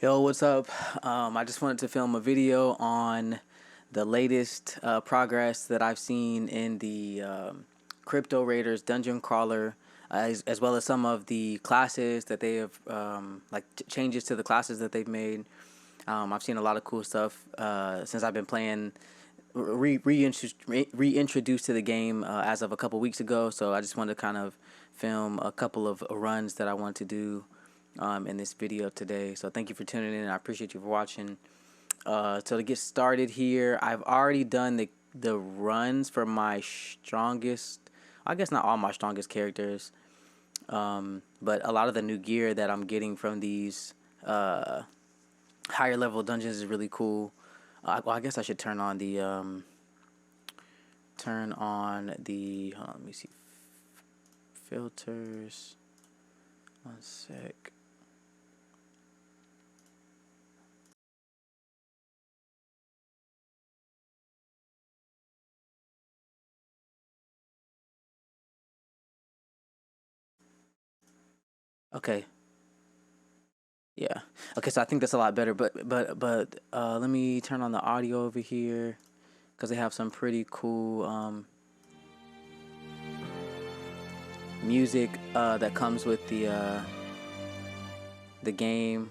Yo, what's up? I just wanted to film a video on the latest progress that I've seen in the Crypto Raiders Dungeon Crawler, as well as some of the classes that they have, changes to the classes that they've made. I've seen a lot of cool stuff since I've been playing, reintroduced to the game as of a couple weeks ago. So I just wanted to kind of film a couple of runs that I wanted to do in this video today. So thank you for tuning in. I appreciate you for watching. So to get started here, I've already done the runs for my strongest, I guess not all my strongest characters, but a lot of the new gear that I'm getting from these higher level dungeons is really cool. Well, I guess I should turn on the let me see, filters. One sec. Okay. Yeah. Okay, so I think that's a lot better, but let me turn on the audio over here because they have some pretty cool music that comes with the game.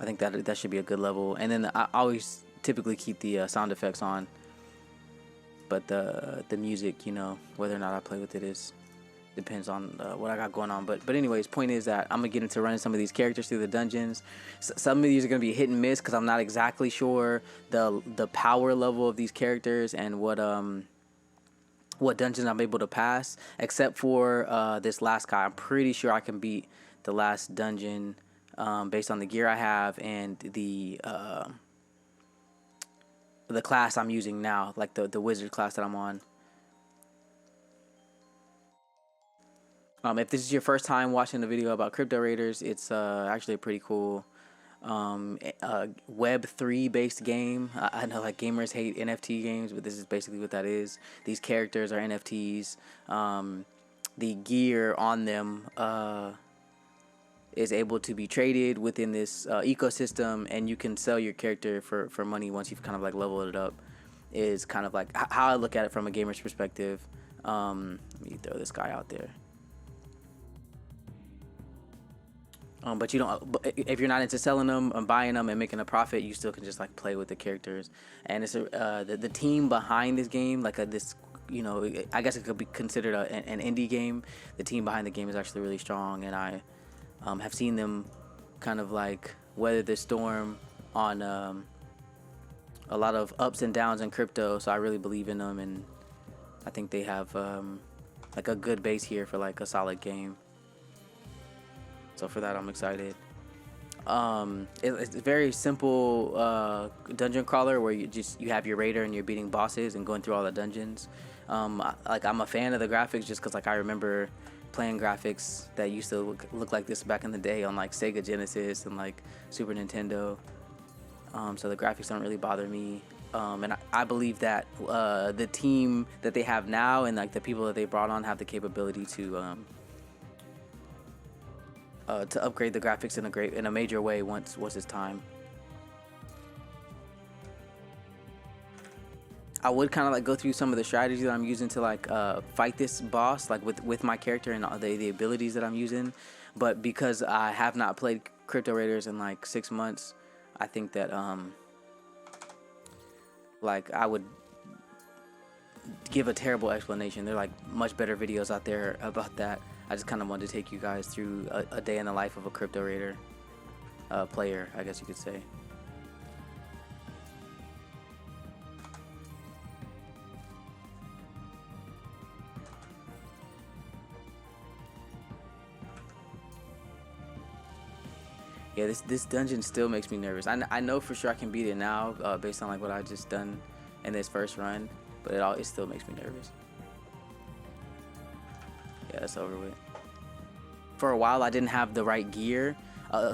I think that should be a good level. And then I always typically keep the sound effects on, but the music, whether or not I play with it is depends on what I got going on. But anyways, point is that I'm gonna get into running some of these characters through the dungeons. Some of these are gonna be hit and miss because I'm not exactly sure the power level of these characters and what dungeons I'm able to pass. Except for this last guy, I'm pretty sure I can beat the last dungeon based on the gear I have and the class I'm using now, like the wizard class that I'm on. If this is your first time watching the video about Crypto Raiders, it's actually a pretty cool Web3 based game. I know like gamers hate NFT games, but this is basically what that is. These characters are NFTs. The gear on them is able to be traded within this ecosystem, and you can sell your character for money once you've kind of like leveled it up. Is kind of like how I look at it from a gamer's perspective. Let me throw this guy out there. But you don't. If you're not into selling them and buying them and making a profit, you still can just like play with the characters. And it's the team behind this game, like this, I guess it could be considered an indie game. The team behind the game is actually really strong, and I have seen them kind of like weather the storm on a lot of ups and downs in crypto. So I really believe in them, and I think they have like a good base here for like a solid game. So for that, I'm excited. It's a very simple dungeon crawler where you have your raider and you're beating bosses and going through all the dungeons. I'm a fan of the graphics just because like I remember playing graphics that used to look like this back in the day on like Sega Genesis and like Super Nintendo. So the graphics don't really bother me. And I believe that the team that they have now and like the people that they brought on have the capability to upgrade the graphics in a major way once it's time. I would kind of like go through some of the strategies that I'm using to like fight this boss, like with my character and all the abilities that I'm using. But because I have not played Crypto Raiders in like 6 months, I think that like I would give a terrible explanation. There are like much better videos out there about that. I just kind of wanted to take you guys through a day in the life of a Crypto Raider player, I guess you could say. Yeah, this dungeon still makes me nervous. I know for sure I can beat it now based on like what I just done in this first run, but it still makes me nervous. Yeah, that's over with. For a while, I didn't have the right gear,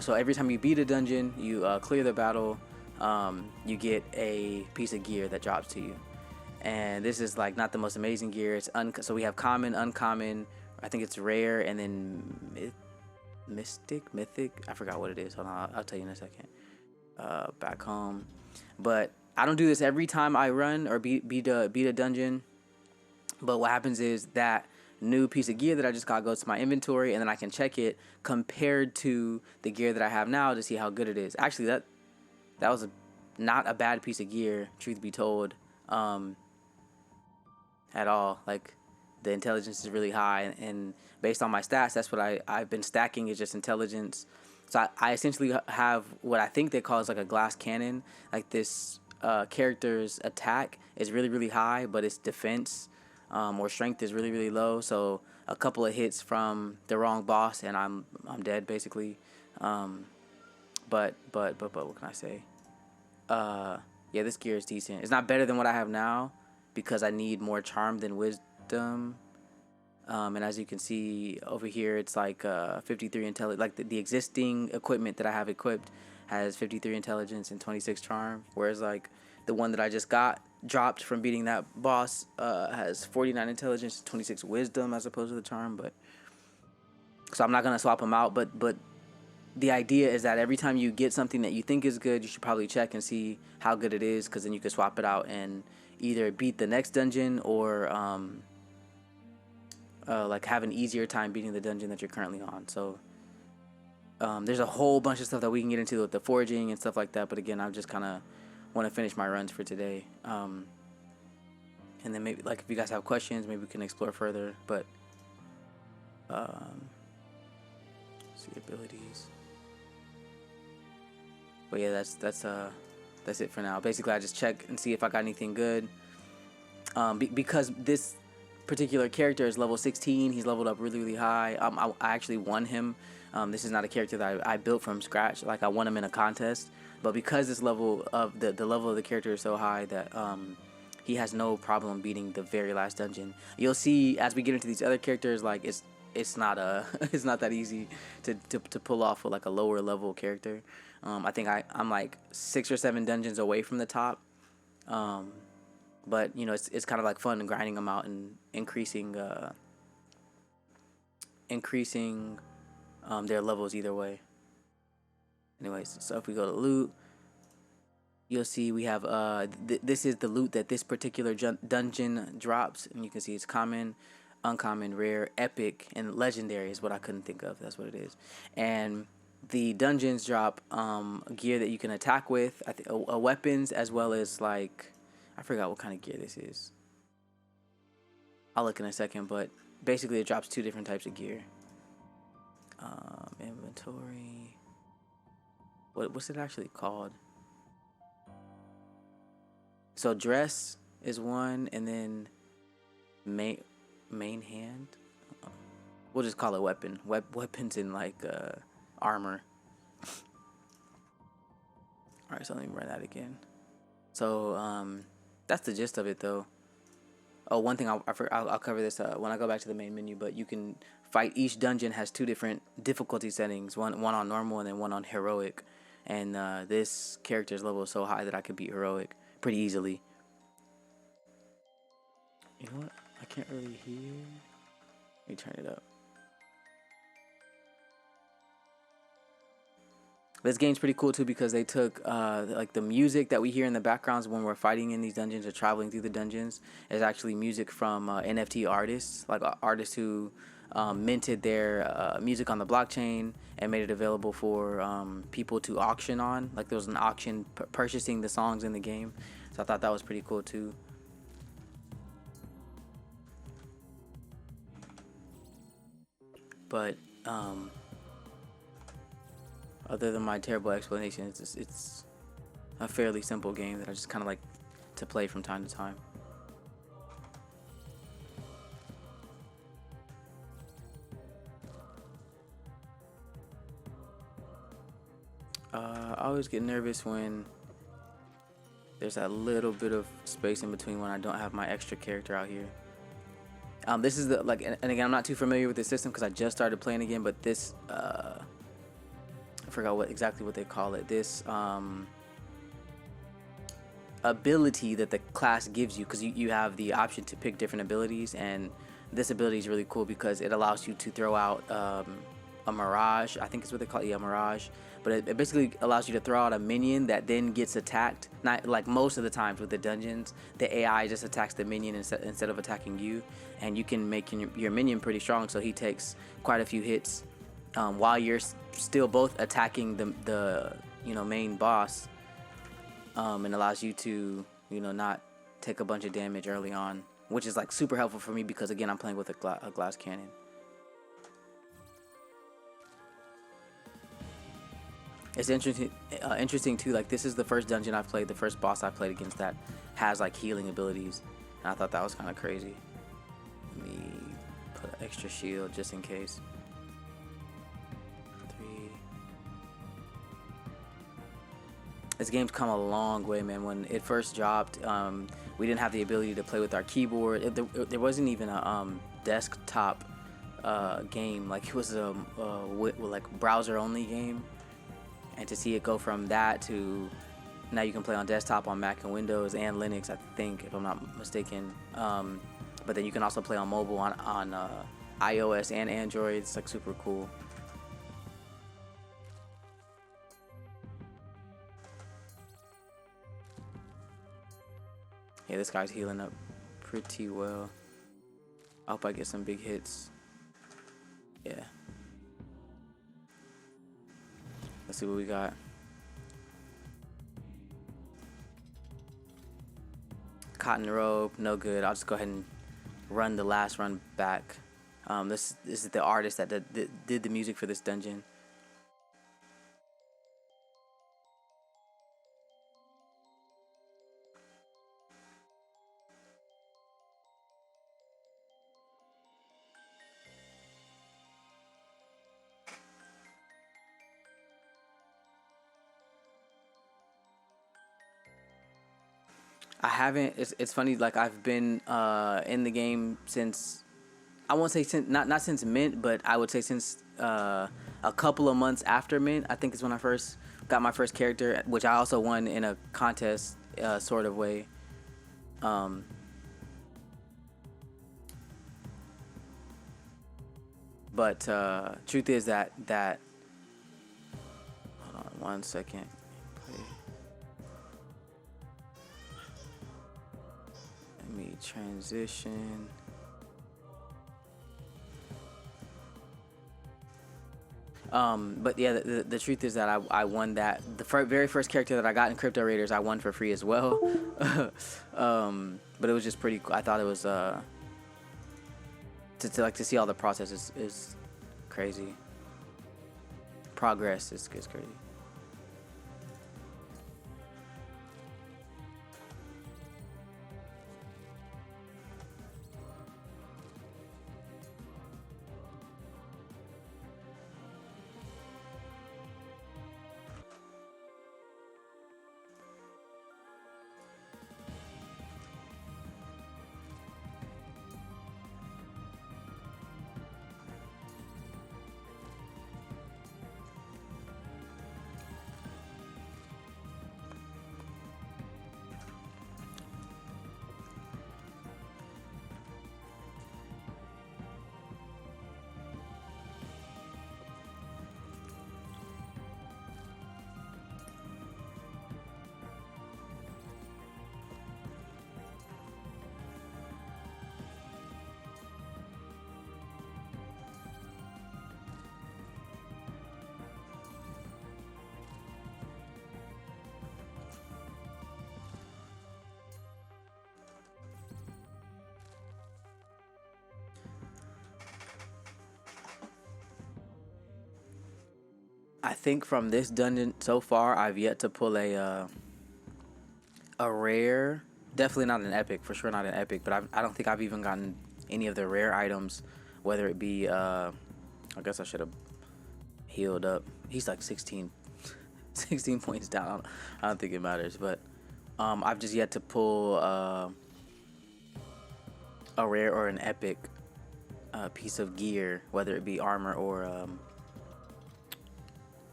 so every time you beat a dungeon, you clear the battle, you get a piece of gear that drops to you. And this is like not the most amazing gear. So we have common, uncommon. I think it's rare, and then mythic. I forgot what it is. Hold on, I'll tell you in a second. Back home, but I don't do this every time I run or beat a dungeon. But what happens is that new piece of gear that I just got goes to my inventory, and then I can check it compared to the gear that I have now to see how good it is. Actually, that was not a bad piece of gear, truth be told, at all. Like, the intelligence is really high, and based on my stats, that's what I've been stacking is just intelligence. So I essentially have what I think they call is like a glass cannon. Like, this character's attack is really, really high, but its defense or strength is really, really low. So a couple of hits from the wrong boss and I'm dead basically. But what can I say? Yeah, this gear is decent. It's not better than what I have now because I need more charm than wisdom. And as you can see over here, it's like 53 intelligence. Like the existing equipment that I have equipped has 53 intelligence and 26 charm, whereas like the one that I just got dropped from beating that boss has 49 intelligence, 26 wisdom as opposed to the charm. But so I'm not gonna swap them out. But the idea is that every time you get something that you think is good, you should probably check and see how good it is, because then you can swap it out and either beat the next dungeon or like have an easier time beating the dungeon that you're currently on. So there's a whole bunch of stuff that we can get into with the foraging and stuff like that. But again, I just kind of want to finish my runs for today. And then maybe like if you guys have questions, maybe we can explore further. But see abilities. But yeah, that's it for now. Basically, I just check and see if I got anything good. Because this particular character is level 16, he's leveled up really, really high. I actually won him. This is not a character that I built from scratch. Like, I won him in a contest. But because this level of the level of the character is so high that he has no problem beating the very last dungeon. You'll see as we get into these other characters, like it's not it's not that easy to pull off with like a lower level character. I think I'm like 6 or 7 dungeons away from the top. But you know, it's kind of like fun and grinding them out and increasing their levels either way. Anyways, so if we go to loot, you'll see we have this is the loot that this particular dungeon drops, and you can see it's common, uncommon, rare, epic, and legendary is what I couldn't think of. That's what it is. And the dungeons drop gear that you can attack with, I think, weapons, as well as like, I forgot what kind of gear this is. I'll look in a second, but basically it drops 2 different types of gear. Inventory. What's it actually called? So dress is one, and then main hand. We'll just call it weapon. Weapons in like armor. All right, so let me run that again. So that's the gist of it, though. Oh, one thing I'll cover this when I go back to the main menu. But you can fight. Each dungeon has 2 different difficulty settings. One on normal and then one on heroic. And this character's level is so high that I could beat heroic pretty easily. You know what? I can't really hear. Let me turn it up. This game's pretty cool too because they took like the music that we hear in the backgrounds when we're fighting in these dungeons or traveling through the dungeons is actually music from NFT artists, like artists who minted their music on the blockchain and made it available for people to auction on. Like, there was an auction purchasing the songs in the game, so I thought that was pretty cool too. But other than my terrible explanation, it's a fairly simple game that I just kind of like to play from time to time. I always get nervous when there's that little bit of space in between when I don't have my extra character out here. This is the and again, I'm not too familiar with the system because I just started playing again. But this, I forgot exactly what they call it. This ability that the class gives you, because you have the option to pick different abilities, and this ability is really cool because it allows you to throw out a mirage. I think it's what they call it, yeah, mirage. But it basically allows you to throw out a minion that then gets attacked. Not like most of the times with the dungeons, the AI just attacks the minion instead of attacking you, and you can make your minion pretty strong, so he takes quite a few hits while you're still both attacking the main boss, and allows you to not take a bunch of damage early on, which is like super helpful for me because again I'm playing with a glass cannon. It's interesting too. Like this is the first dungeon I've played, the first boss I played against that has like healing abilities, and I thought that was kind of crazy. Let me put an extra shield just in case. 3. This game's come a long way, man. When it first dropped, we didn't have the ability to play with our keyboard. There wasn't even a desktop game. Like it was a like browser only game. And to see it go from that to now you can play on desktop on Mac and Windows and Linux, I think, if I'm not mistaken. But then you can also play on mobile on iOS and Android. It's like super cool. Yeah, this guy's healing up pretty well. I hope I get some big hits. Yeah. Let's see what we got. Cotton robe, no good. I'll just go ahead and run the last run back. This is the artist that did the music for this dungeon. I haven't. It's funny. Like I've been in the game since, I won't say since, not since Mint, but I would say since a couple of months after Mint. I think is when I first got my first character, which I also won in a contest sort of way. But truth is that hold on 1 second. Let me transition. But yeah, the truth is that I won that. The very first character that I got in Crypto Raiders, I won for free as well. But it was just pretty cool. I thought it was to see all the process is crazy. Progress is crazy. I think from this dungeon so far, I've yet to pull a rare. Definitely not an epic, for sure not an epic. But I don't think I've even gotten any of the rare items, whether it be. I guess I should have healed up. He's like 16 points down. I don't think it matters, but I've just yet to pull a rare or an epic piece of gear, whether it be armor or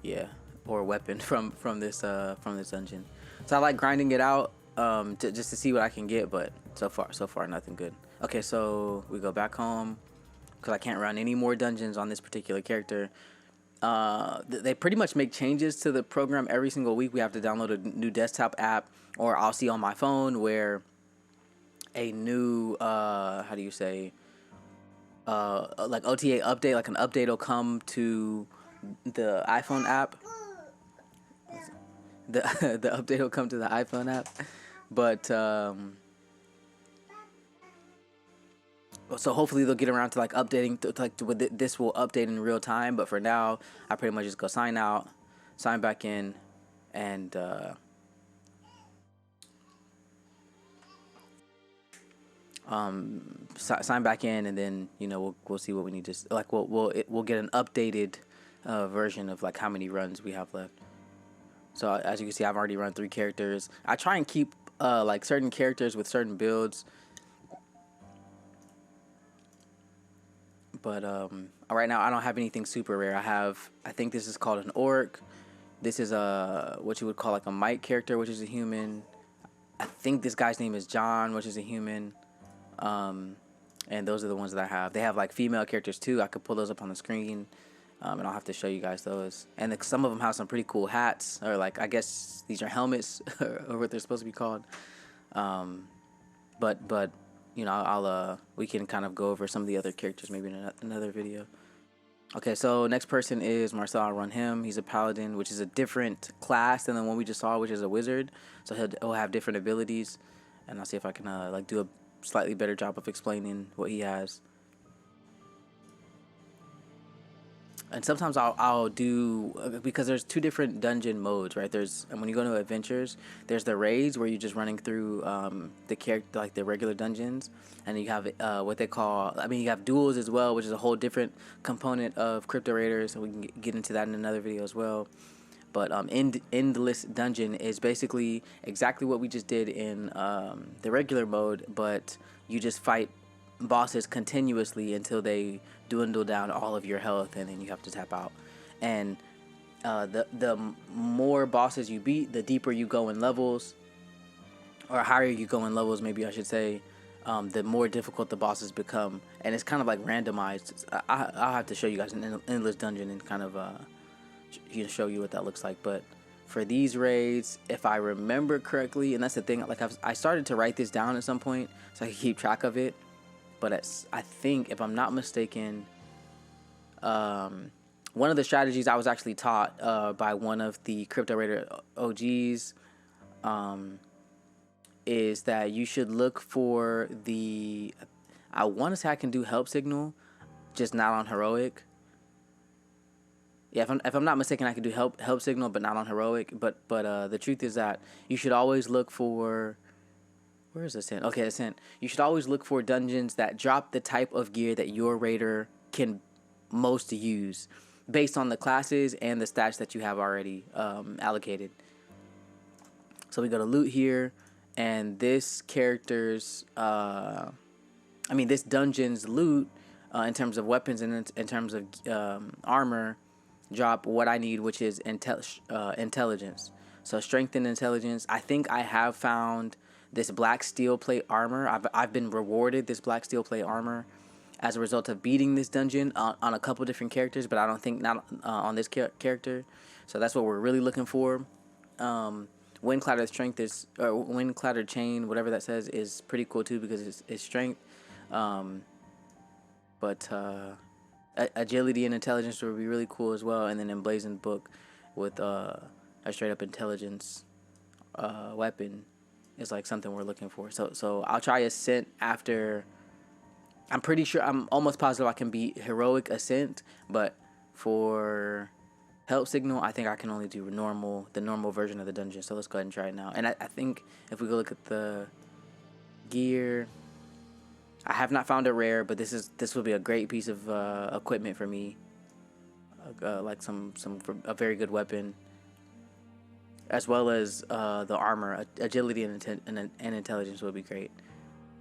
yeah, or weapon from this dungeon. So I like grinding it out just to see what I can get, but so far nothing good. Okay, so we go back home because I can't run any more dungeons on this particular character. they pretty much make changes to the program every single week. We have to download a new desktop app, or I'll see on my phone where a new how do you say like OTA update, like an update will come to the iPhone app. The the update will come to the iPhone app, but so hopefully they'll get around to like updating this will update in real time. But for now, I pretty much just go sign out, sign back in, and sign back in, and then we'll see what we need to like. We'll get an updated version of like how many runs we have left. So as you can see, I've already run 3 characters. I try and keep like certain characters with certain builds. But right now I don't have anything super rare. I think this is called an orc. This is what you would call like a Mike character, which is a human. I think this guy's name is John, which is a human. And those are the ones that I have. They have like female characters too. I could pull those up on the screen. And I'll have to show you guys those. And some of them have some pretty cool hats, or like I guess these are helmets, or what they're supposed to be called. But I'll we can kind of go over some of the other characters maybe in another video. Okay, so next person is Marcel. I'll run him. He's a paladin, which is a different class than the one we just saw, which is a wizard. So he'll have different abilities, and I'll see if I can like do a slightly better job of explaining what he has. And sometimes I'll do, because there's 2 different dungeon modes, right? And when you go to adventures, there's the raids where you're just running through the character, like the regular dungeons, and you have what they call, you have duels as well, which is a whole different component of Crypto Raiders, and we can get into that in another video as well. But Endless Dungeon is basically exactly what we just did in the regular mode, but you just fight bosses continuously until they dwindle down all of your health, and then you have to tap out. And the more bosses you beat, the deeper you go in levels, or higher you go in levels, maybe I should say, the more difficult the bosses become. And it's kind of like randomized. I'll have to show you guys an Endless Dungeon and kind of show you what that looks like. But for these raids, if I remember correctly, and that's the thing, like I started to write this down at some point so I could keep track of it. But I think, if I'm not mistaken, one of the strategies I was actually taught by one of the Crypto Raider OGs is that you should look for I want to say I can do Help Signal, just not on Heroic. Yeah, if I'm not mistaken, I can do help Signal, but not on Heroic. But the truth is that you should always look for... Where is Ascent? Okay, Ascent. You should always look for dungeons that drop the type of gear that your raider can most use, based on the classes and the stats that you have already allocated. So we go to loot here, and this character's, this dungeon's loot, in terms of weapons and in terms of armor, drop what I need, which is intelligence. So strength and intelligence. I think I have found this black steel plate armor. I've been rewarded this black steel plate armor as a result of beating this dungeon on a couple different characters, but I don't think not on this character. So that's what we're really looking for. Wind Clattered Strength or Wind Clattered Chain, whatever that says, is pretty cool too, because it's strength. But agility and intelligence would be really cool as well. And then Emblazoned Book with a straight up intelligence weapon is like something we're looking for. So I'll try Ascent after. I'm pretty sure, I'm almost positive I can beat Heroic Ascent, but for Help Signal, I think I can only do the normal version of the dungeon. So let's go ahead and try it now. And I think if we go look at the gear, I have not found a rare, but this will be a great piece of equipment for me, like a very good weapon, as well as the armor. Agility and intelligence would be great.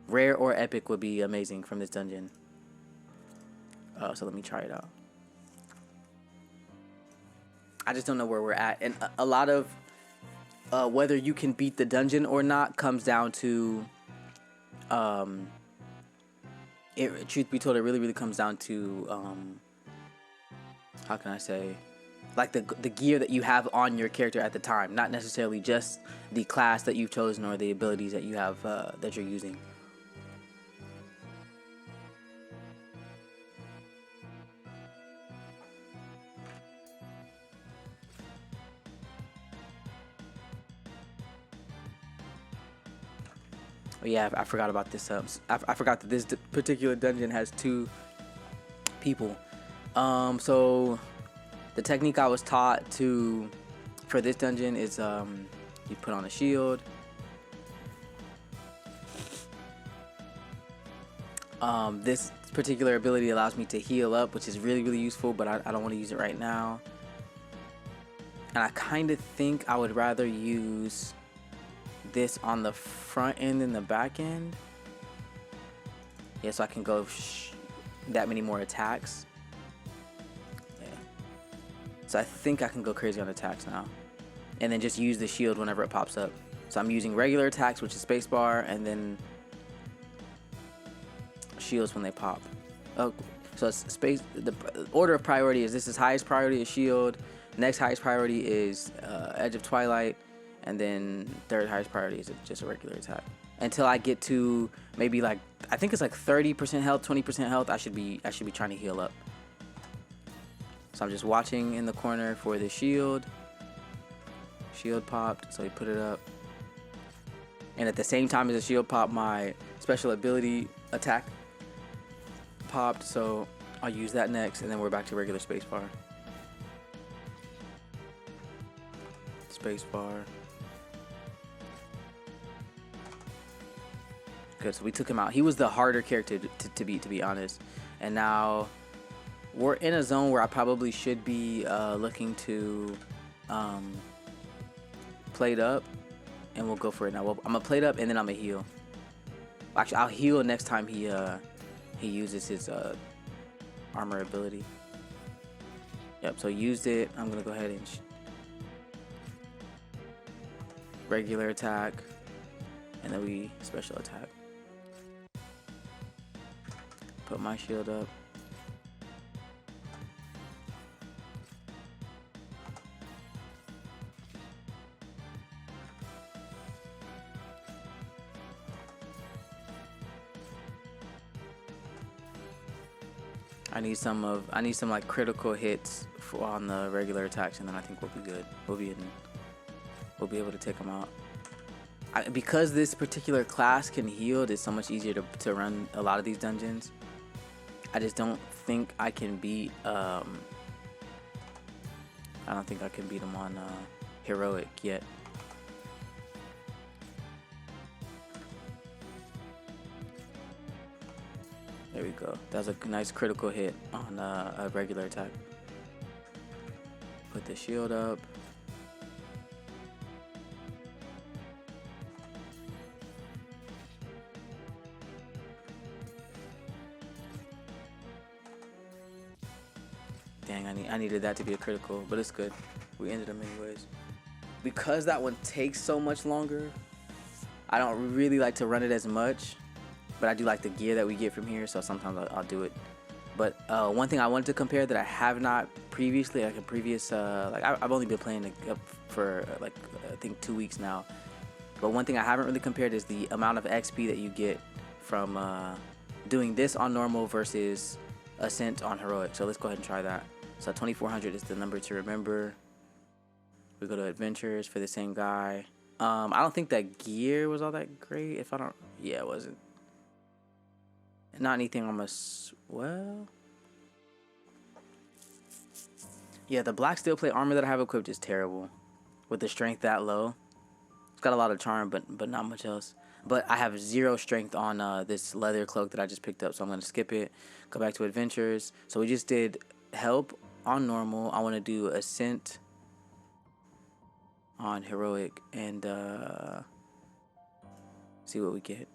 Rare or epic would be amazing from this dungeon. So let me try it out. I just don't know where we're at, and a lot of whether you can beat the dungeon or not comes down to truth be told, it really comes down to how can I say, like the gear that you have on your character at the time, not necessarily just the class that you've chosen or the abilities that you have that you're using. Oh yeah, I forgot about this. I forgot that this particular dungeon has 2 people. So the technique I was taught to for this dungeon is you put on a shield. This particular ability allows me to heal up, which is really, really useful, but I don't want to use it right now. And I kind of think I would rather use this on the front end than the back end. Yeah, so I can go that many more attacks. Yeah. So I think I can go crazy on attacks now. And then just use the shield whenever it pops up. So I'm using regular attacks, which is spacebar, and then shields when they pop. Oh, so it's space. The order of priority is, this is highest priority is shield. Next highest priority is Edge of Twilight, and then third highest priority is just a regular attack. Until I get to maybe like, I think it's like 30% health, 20% health, I should be trying to heal up. So I'm just watching in the corner for the shield. Shield popped, so we put it up. And at the same time as the shield popped, my special ability attack popped, so I'll use that next, and then we're back to regular spacebar. Spacebar. Good, so we took him out. He was the harder character to beat, to be honest. And now we're in a zone where I probably should be looking to plate up, and we'll go for it now. Well, I'm gonna plate up and then I'm gonna heal. Actually, I'll heal next time he uses his armor ability. Yep, so used it. I'm gonna go ahead and regular attack, and then we special attack. Put my shield up. I need some like critical hits on the regular attacks, and then I think we'll be good. We'll be able to take them out. Because this particular class can heal, it's so much easier to run a lot of these dungeons. I just don't think I can beat I don't think I can beat him on heroic yet. There we go. That's a nice critical hit on a regular attack. Put the shield up. Dang, I needed that to be a critical, but it's good. We ended them anyways. Because that one takes so much longer, I don't really like to run it as much, but I do like the gear that we get from here, so sometimes I'll do it. But one thing I wanted to compare that I have not previously, like a previous, like I've only been playing for like I think 2 weeks now. But one thing I haven't really compared is the amount of XP that you get from doing this on normal versus Ascent on heroic. So let's go ahead and try that. So 2400 is the number to remember. We go to adventures for the same guy. I don't think that gear was all that great. Yeah, it wasn't. Not anything on my, well. Yeah, the black steel plate armor that I have equipped is terrible. With the strength that low. It's got a lot of charm, but not much else. But I have 0 strength on this leather cloak that I just picked up, so I'm going to skip it. Go back to adventures. So we just did help on normal. I want to do ascent on heroic and see what we get.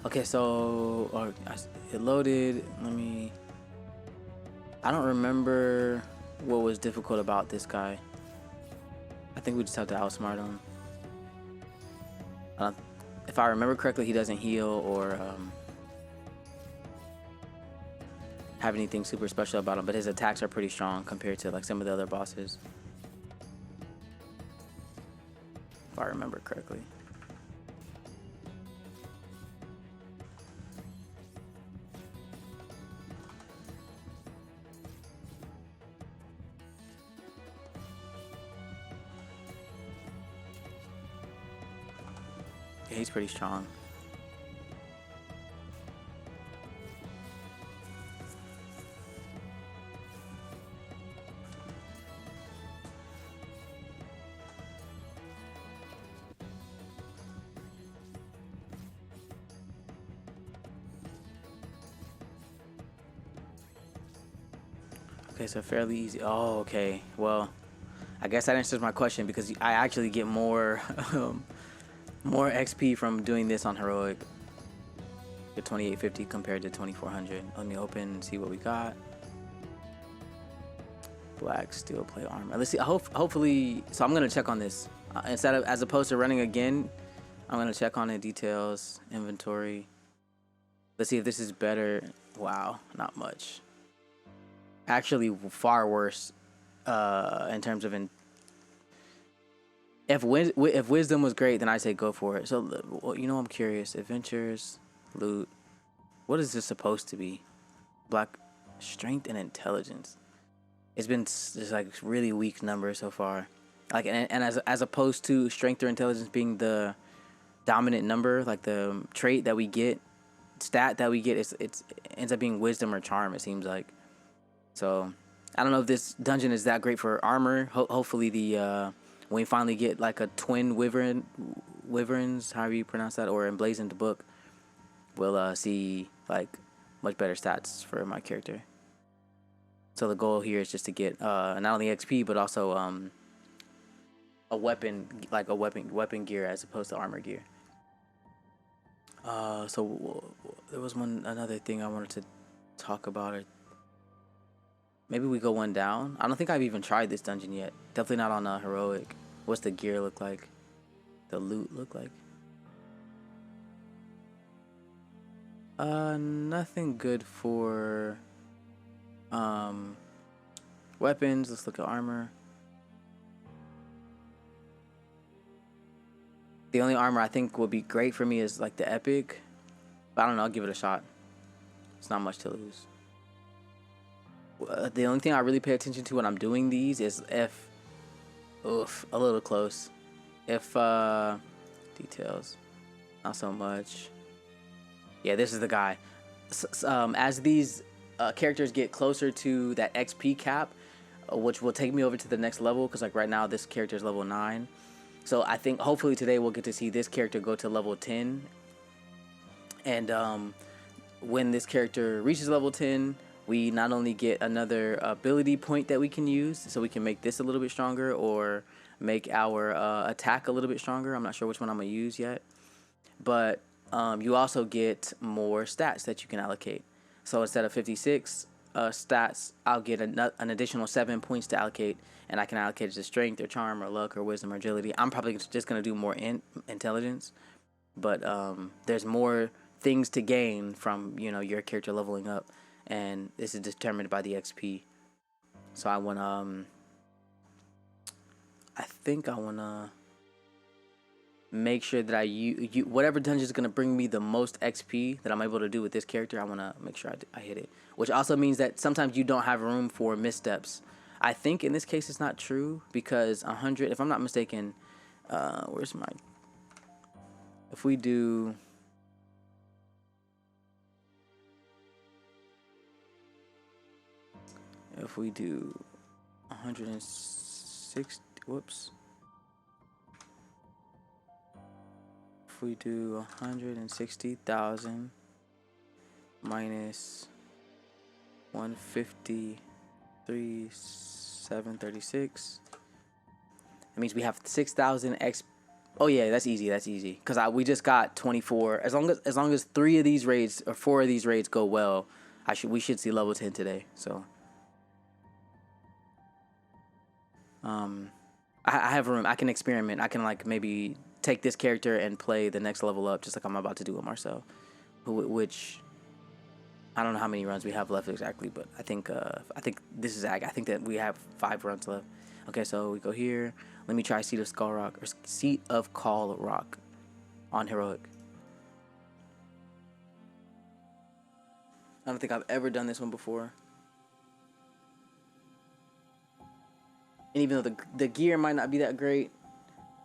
Okay, so it loaded. I don't remember what was difficult about this guy. I think we just have to outsmart him. If I remember correctly, he doesn't heal or have anything super special about him, but his attacks are pretty strong compared to like some of the other bosses. If I remember correctly. Yeah, he's pretty strong. Okay, so fairly easy. Oh, okay. Well, I guess that answers my question because I actually get more more XP from doing this on heroic. The 2850 compared to 2400. Let me open and see what we got. Black steel plate armor. Let's see. Hopefully, so I'm gonna check on this instead of as opposed to running again. I'm gonna check on the details, inventory. Let's see if this is better. Wow, not much. Actually, far worse in terms of if wisdom was great, then I say go for it. So you know, I'm curious. Adventures, loot. What is this supposed to be? Black strength and intelligence. It's been just like really weak numbers so far. Like and as opposed to strength or intelligence being the dominant number, like the trait that we get, stat that we get, it ends up being wisdom or charm. It seems like. So I don't know if this dungeon is that great for armor. Hopefully the when we finally get like a twin wyverns, however you pronounce that, or emblazoned book, we'll see like much better stats for my character. So the goal here is just to get not only XP but also a weapon, like a weapon gear as opposed to armor gear. So there was another thing I wanted to talk about. Maybe we go one down. I don't think I've even tried this dungeon yet. Definitely not on heroic. What's the gear look like? The loot look like? Nothing good for weapons. Let's look at armor. The only armor I think would be great for me is like the epic. But I don't know, I'll give it a shot. It's not much to lose. The only thing I really pay attention to when I'm doing these is if, oof, a little close. If details, not so much. Yeah, this is the guy. As these characters get closer to that XP cap, which will take me over to the next level, because like right now this character is level 9. So I think hopefully today we'll get to see this character go to level 10. And when this character reaches level 10, we not only get another ability point that we can use, so we can make this a little bit stronger or make our attack a little bit stronger. I'm not sure which one I'm going to use yet. But you also get more stats that you can allocate. So instead of 56 stats, I'll get an additional 7 points to allocate, and I can allocate it to strength or charm or luck or wisdom or agility. I'm probably just going to do more intelligence, but there's more things to gain from your character leveling up, and this is determined by the XP. So I want to make sure that I whatever dungeon is gonna bring me the most XP that I'm able to do with this character. I want to make sure I hit it, which also means that sometimes you don't have room for missteps. I think in this case it's not true because 100, if I'm not mistaken, where's my? If we do. If we do 160, whoops. If we do 160,000 minus 153,736, that means we have 6,000 XP. Oh yeah, that's easy. That's easy. Cause we just got 24. As long as 3 of these raids or 4 of these raids go well, we should see level 10 today. So um, I have room. I can experiment. I can like maybe take this character and play the next level up, just like I'm about to do with Marcel, which I don't know how many runs we have left exactly, but I think this is I think that we have 5 runs left. Okay, so we go here. Let me try Seat of Skull Rock or Seat of Call Rock on heroic. I don't think I've ever done this one before. And even though the gear might not be that great,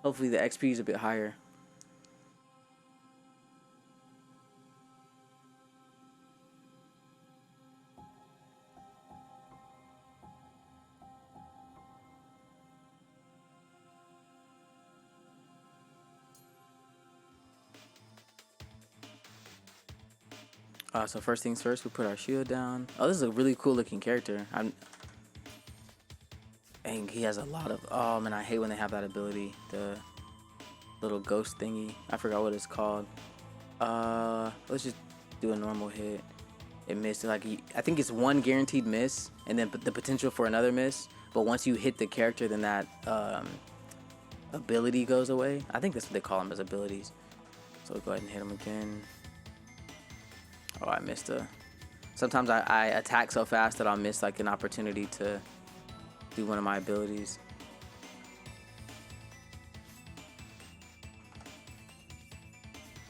hopefully the XP is a bit higher. So first things first, we put our shield down. Oh, this is a really cool looking character. And he has a lot of. Oh man, I hate when they have that ability. The little ghost thingy. I forgot what it's called. Let's just do a normal hit. It missed. Like I think it's one guaranteed miss, and then the potential for another miss. But once you hit the character, then that ability goes away. I think that's what they call them, as abilities. So we'll go ahead and hit him again. Oh, I missed a. Sometimes I attack so fast that I'll miss like an opportunity to do one of my abilities.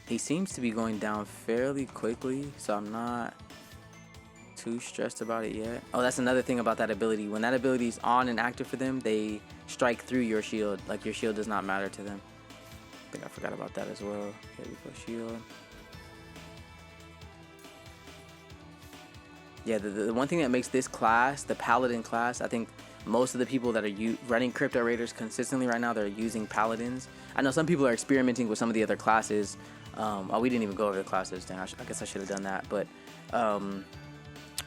He seems to be going down fairly quickly, so I'm not too stressed about it yet. Oh, that's another thing about that ability. When that ability is on and active for them, they strike through your shield. Like your shield does not matter to them. I think I forgot about that as well. Okay, we go shield. Yeah, the one thing that makes this class, the Paladin class, I think most of the people that are running Crypto Raiders consistently right now, they're using Paladins. I know some people are experimenting with some of the other classes. We didn't even go over the classes. Dang, I guess I should have done that. But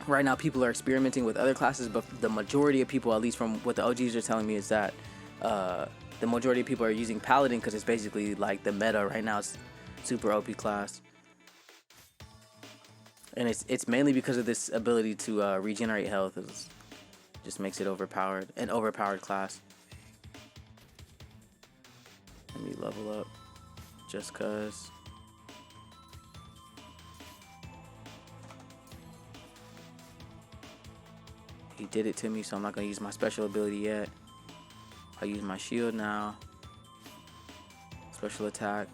right now, people are experimenting with other classes. But the majority of people, at least from what the OGs are telling me, is that the majority of people are using Paladin because it's basically like the meta right now. It's super OP class. And it's mainly because of this ability to regenerate health. It just makes it overpowered, an overpowered class. Let me level up just cause. He did it to me, so I'm not gonna use my special ability yet. I'll use my shield now. Special attack.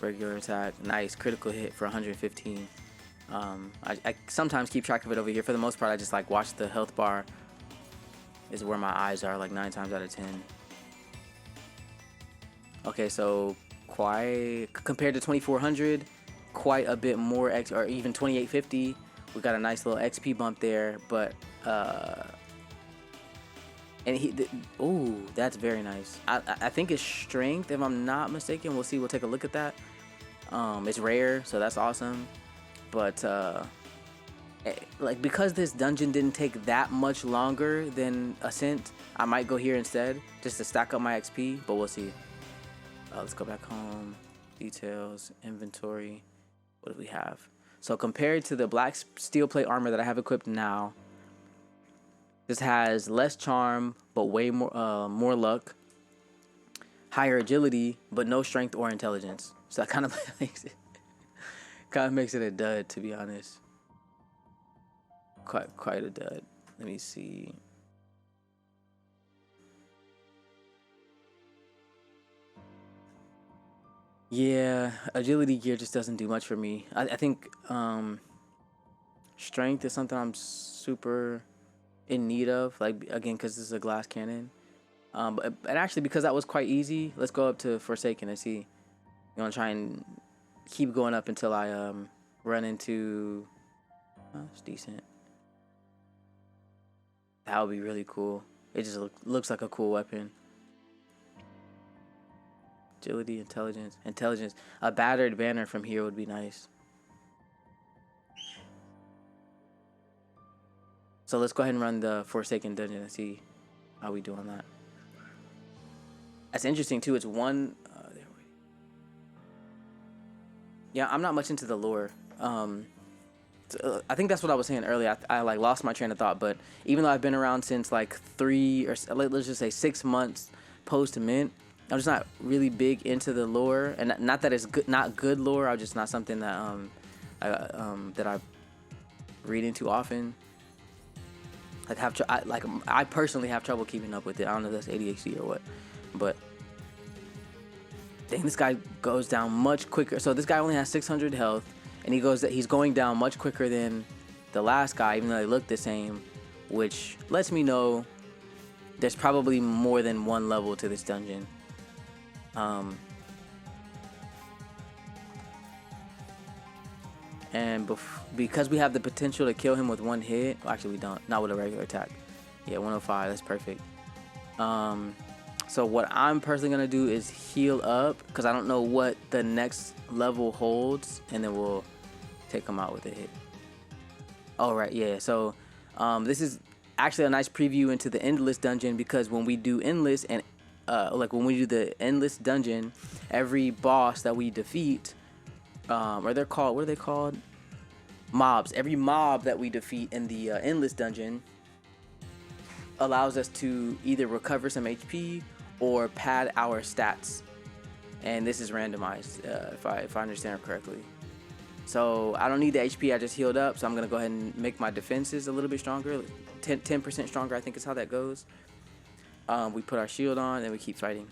Regular attack. Nice critical hit for 115. I sometimes keep track of it over here. For the most part, I just like watch the health bar. Is where my eyes are, like 9 times out of 10. Okay, so quite compared to 2400, quite a bit more X, or even 2850. We got a nice little XP bump there, but and ooh, that's very nice. I think it's strength, if I'm not mistaken. We'll see. We'll take a look at that. It's rare, so that's awesome. But like because this dungeon didn't take that much longer than Ascent, I might go here instead just to stack up my XP. But we'll see. Let's go back home. Details, inventory. What do we have? So compared to the black steel plate armor that I have equipped now, this has less charm but way more luck, higher agility but no strength or intelligence. So that kind of makes it a dud, to be honest. Quite a dud. Let me see. Yeah, agility gear just doesn't do much for me. I think strength is something I'm super in need of. Like again, because this is a glass cannon. But actually, because that was quite easy, let's go up to Forsaken and see. You want to try and keep going up until I run into. It's decent. That would be really cool. It just looks like a cool weapon. Agility, intelligence. A battered banner from here would be nice. So let's go ahead and run the Forsaken dungeon and see how we do on that. That's interesting too. It's one. Yeah, I'm not much into the lore. I think that's what I was saying earlier. I like lost my train of thought. But even though I've been around since like let's just say 6 months post mint, I'm just not really big into the lore. And not that it's good, not good lore. I'm just not something that that I read into often. Like I personally have trouble keeping up with it. I don't know if that's ADHD or what, but dang, this guy goes down much quicker. So this guy only has 600 health, and he's going down much quicker than the last guy, even though they look the same, which lets me know there's probably more than one level to this dungeon. And because we have the potential to kill him with one hit, well, actually we don't, not with a regular attack. Yeah, 105, that's perfect. So what I'm personally gonna do is heal up, because I don't know what the next level holds, and then we'll take him out with a hit. All right, yeah. So this is actually a nice preview into the endless dungeon, because when we do endless and like when we do the endless dungeon, every boss that we defeat, or they're called, what are they called? Mobs. Every mob that we defeat in the endless dungeon allows us to either recover some HP or pad our stats, and this is randomized if I understand it correctly. So I don't need the HP, I just healed up, so I'm gonna go ahead and make my defenses a little bit stronger, 10% stronger, I think is how that goes. We put our shield on and we keep fighting.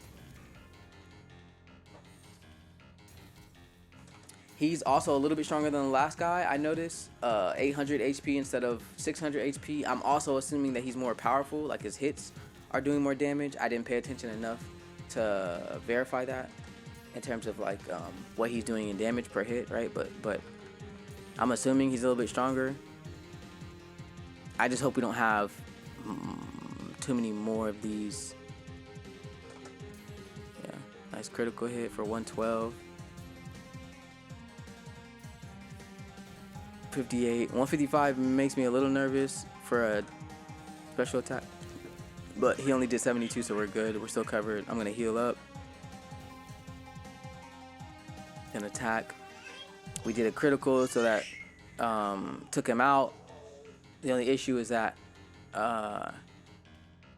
He's also a little bit stronger than the last guy, I noticed. 800 HP instead of 600 HP. I'm also assuming that he's more powerful, like his hits are doing more damage. I didn't pay attention enough to verify that in terms of like what he's doing in damage per hit, right? But I'm assuming he's a little bit stronger. I just hope we don't have too many more of these. Yeah, nice critical hit for 112. 58, 155 makes me a little nervous for a special attack, but he only did 72, so we're good. We're still covered. I'm gonna heal up and attack. We did a critical, so that took him out. The only issue is that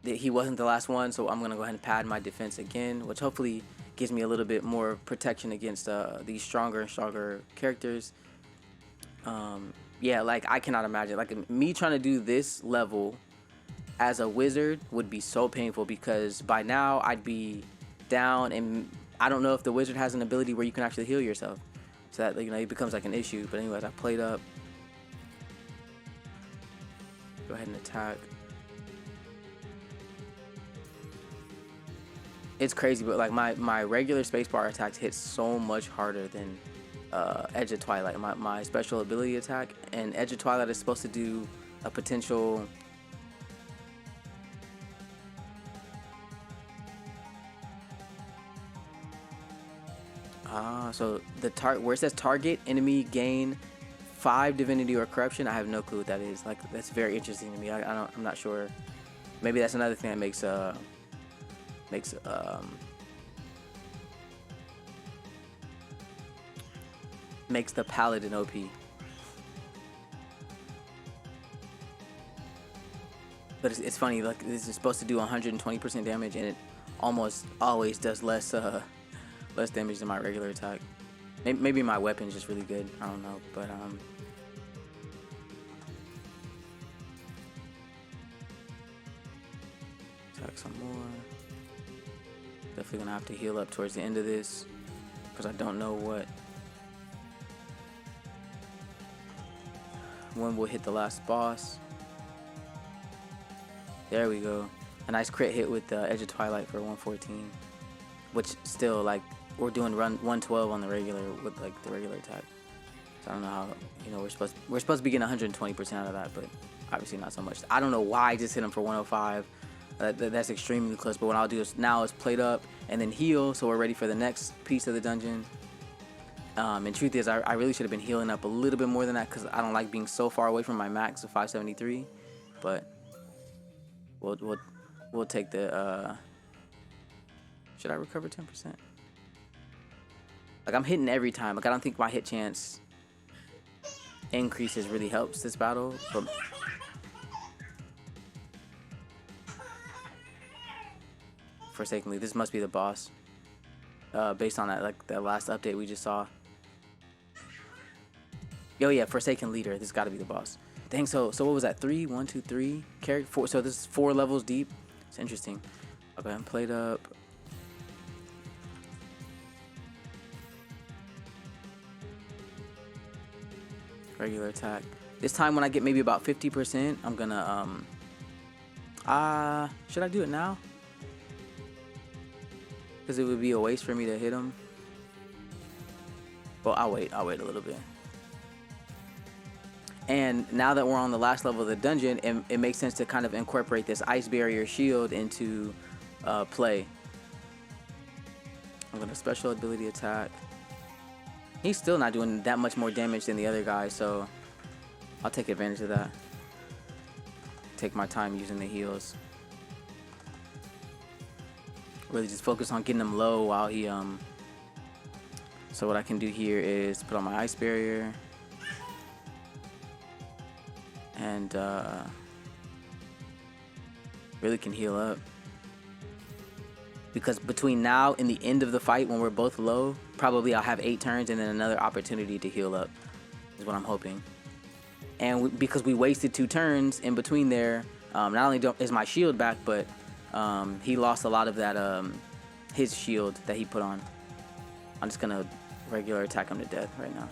he wasn't the last one, so I'm gonna go ahead and pad my defense again, which hopefully gives me a little bit more protection against these stronger and stronger characters. Yeah, like I cannot imagine, like me trying to do this level as a wizard would be so painful, because by now I'd be down, and I don't know if the wizard has an ability where you can actually heal yourself, so that, you know, it becomes like an issue. But anyways, I played up. Go ahead and attack. It's crazy, but like my regular spacebar attacks hit so much harder than Edge of Twilight, my special ability attack. And Edge of Twilight is supposed to do a potential so the where it says target enemy gain 5 divinity or corruption, I have no clue what that is. Like, that's very interesting to me. I'm not sure. Maybe that's another thing that makes the paladin OP. But it's funny, like this is supposed to do 120% damage, and it almost always does less damage than my regular attack. Maybe my weapon's just really good, I don't know, but attack some more. Definitely gonna have to heal up towards the end of this, because I don't know when we'll hit the last boss. There we go. A nice crit hit with Edge of Twilight for 114, which still, like, we're doing run 112 on the regular with like the regular attack. So I don't know how, you know, we're supposed to be getting 120% out of that, but obviously not so much. I don't know why I just hit him for 105. That's extremely close. But what I'll do is now is plate up and then heal, so we're ready for the next piece of the dungeon. And truth is, I really should have been healing up a little bit more than that, because I don't like being so far away from my max of 573. But we'll take the Should I recover 10%? Like, I'm hitting every time. Like, I don't think my hit chance increases really helps this battle. But Forsakenly, this must be the boss. Based on that, like, that last update we just saw. Yo, yeah, Forsaken Leader. This got to be the boss. Dang, so what was that? 3, 1, 2, 3 character. 4. So this is 4 levels deep. It's interesting. Okay, I'm played up. Regular attack. This time when I get maybe about 50%, I'm gonna should I do it now? Because it would be a waste for me to hit him. Well, I'll wait a little bit. And now that we're on the last level of the dungeon, it makes sense to kind of incorporate this ice barrier shield into play. I'm gonna special ability attack. He's still not doing that much more damage than the other guy, so I'll take advantage of that. Take my time using the heals. Really just focus on getting him low while he So what I can do here is put on my ice barrier and really can heal up. Because between now and the end of the fight, when we're both low, probably I'll have 8 turns and then another opportunity to heal up, is what I'm hoping. And because we wasted 2 turns in between there, not only is my shield back, but he lost a lot of that, his shield that he put on. I'm just gonna regular attack him to death right now.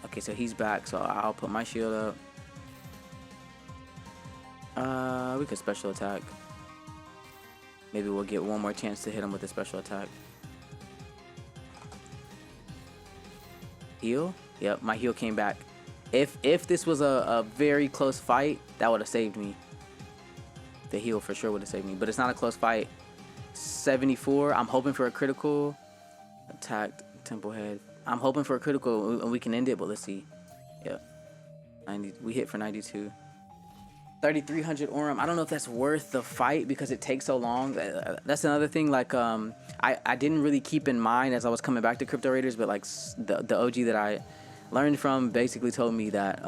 Okay, so he's back, so I'll put my shield up. We could special attack. Maybe we'll get one more chance to hit him with a special attack. Heal? Yep, my heal came back. If this was a very close fight, that would have saved me. The heal for sure would have saved me, but it's not a close fight. 74. I'm hoping for a critical. Attacked temple head. I'm hoping for a critical and we can end it, but let's see. Yep. 90. We hit for 92. 3,300 Aurum. I don't know if that's worth the fight because it takes so long. That's another thing. Like, I didn't really keep in mind as I was coming back to Crypto Raiders, but like the OG that I learned from basically told me that,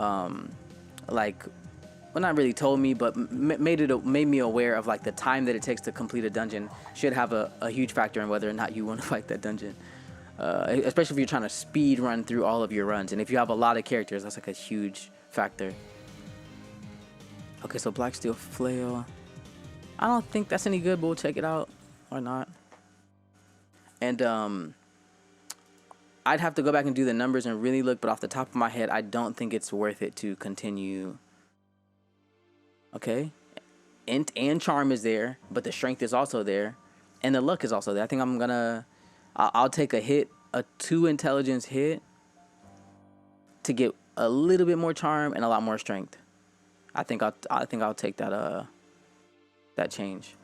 like, well, not really told me, but made me aware of like the time that it takes to complete a dungeon should have a huge factor in whether or not you want to fight that dungeon. Especially if you're trying to speed run through all of your runs, and if you have a lot of characters, that's like a huge factor. Okay, so Black Steel Flail. I don't think that's any good, but we'll check it out or not. And I'd have to go back and do the numbers and really look, but off the top of my head, I don't think it's worth it to continue. Okay, Int and Charm is there, but the Strength is also there, and the Luck is also there. I think I'll take a hit, a 2 Intelligence hit, to get a little bit more Charm and a lot more Strength. I think I'll take that that change.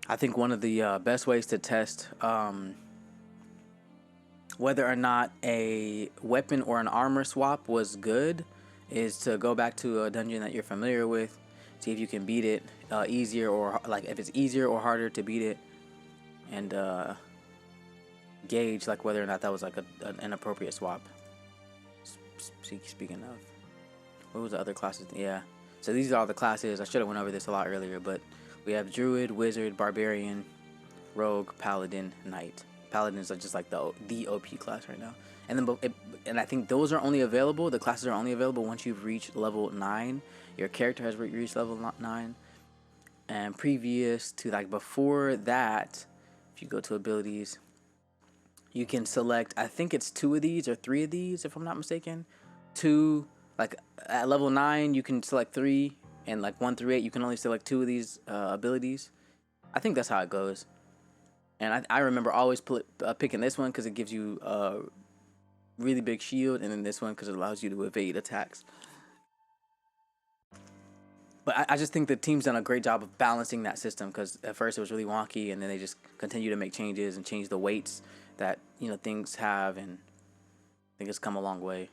I think one of the best ways to test whether or not a weapon or an armor swap was good is to go back to a dungeon that you're familiar with, see if you can beat it easier, or like if it's easier or harder to beat it, and gauge like whether or not that was like an appropriate swap. Speaking of, what was the other classes? Yeah, so these are all the classes. I should have went over this a lot earlier, but we have Druid, Wizard, Barbarian, Rogue, Paladin, Knight. Paladins are just like the OP class right now. And then and I think those are only available. The classes are only available once you've reached level 9. Your character has reached level 9. And previous to, like, before that, if you go to abilities, you can select, I think it's 2 of these or 3 of these, if I'm not mistaken. 2, like at level 9, you can select 3, and like 1 through 8, you can only select 2 of these abilities. I think that's how it goes. And I remember always picking this one because it gives you a really big shield, and then this one because it allows you to evade attacks. But I just think the team's done a great job of balancing that system, because at first it was really wonky, and then they just continue to make changes and change the weights that, things have, and I think it's come a long way.